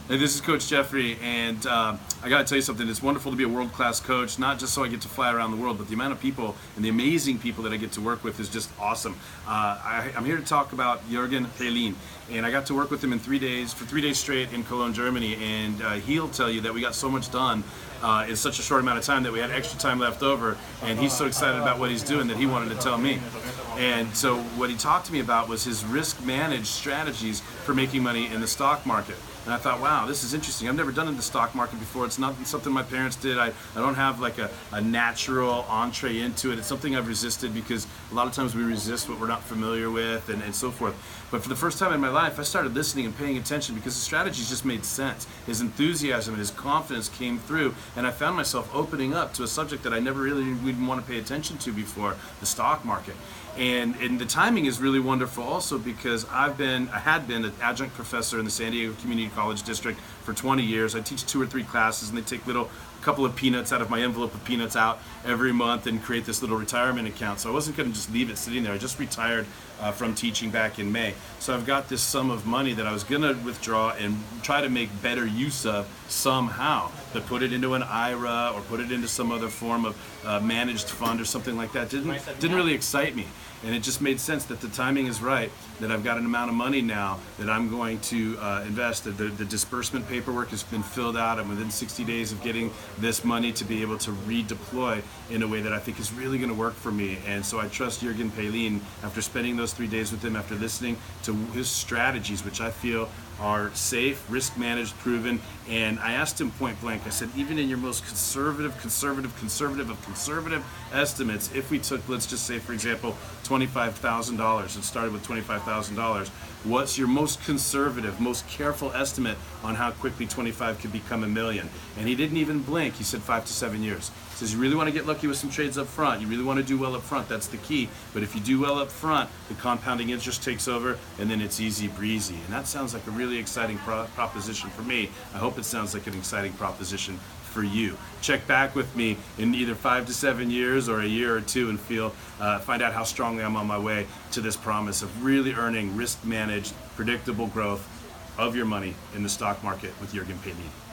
Hey, this is Coach Jeffrey, and I got to tell you something. It's wonderful to be a world-class coach, not just so I get to fly around the world, but the amount of people and the amazing people that I get to work with is just awesome. I'm here to talk about Juergen Pallien, and I got to work with him in 3 days, for 3 days straight in Cologne, Germany, and he'll tell you that we got so much done in such a short amount of time that we had extra time left over, and he's so excited about what he's doing that he wanted to tell me. And so what he talked to me about was his risk-managed strategies for making money in the stock market. And I thought, wow, this is interesting. I've never done it in the stock market before. It's not something my parents did. I don't have like a natural entree into it. It's something I've resisted because a lot of times we resist what we're not familiar with and so forth. But for the first time in my life, I started listening and paying attention because the strategies just made sense. His enthusiasm and his confidence came through, and I found myself opening up to a subject that I never really would want to pay attention to before, the stock market. And the timing is really wonderful also because I had been an adjunct professor in the San Diego Community College District for 20 years. I teach 2 or 3 classes, and they take couple of peanuts out of my envelope of peanuts out every month and create this little retirement account. So I wasn't going to just leave it sitting there. I just retired from teaching back in May. So I've got this sum of money that I was going to withdraw and try to make better use of somehow, but put it into an IRA or put it into some other form of managed fund or something like that. Didn't really excite me. And it just made sense that the timing is right, that I've got an amount of money now that I'm going to invest. The disbursement paperwork has been filled out. I'm within 60 days of getting this money to be able to redeploy in a way that I think is really going to work for me. And so I trust Juergen Pallien after spending those 3 days with him, after listening to his strategies, which I feel are safe, risk managed, proven. And I asked him point blank, I said, even in your most conservative of conservative estimates, if we took, let's just say for example, $25,000 and started with $25,000, what's your most conservative, most careful estimate on how quickly 25 could become $1 million? And he didn't even blink. He said 5 to 7 years. He says you really want to get lucky with some trades up front. You really want to do well up front. That's the key. But if you do well up front, the compounding interest takes over, and then it's easy breezy. And that sounds like a really exciting proposition for me. I hope it sounds like an exciting proposition for you. Check back with me in either 5 to 7 years or a year or 2 and find out how strongly I'm on my way to this promise of really earning risk-managed, predictable growth of your money in the stock market with Juergen Pallien.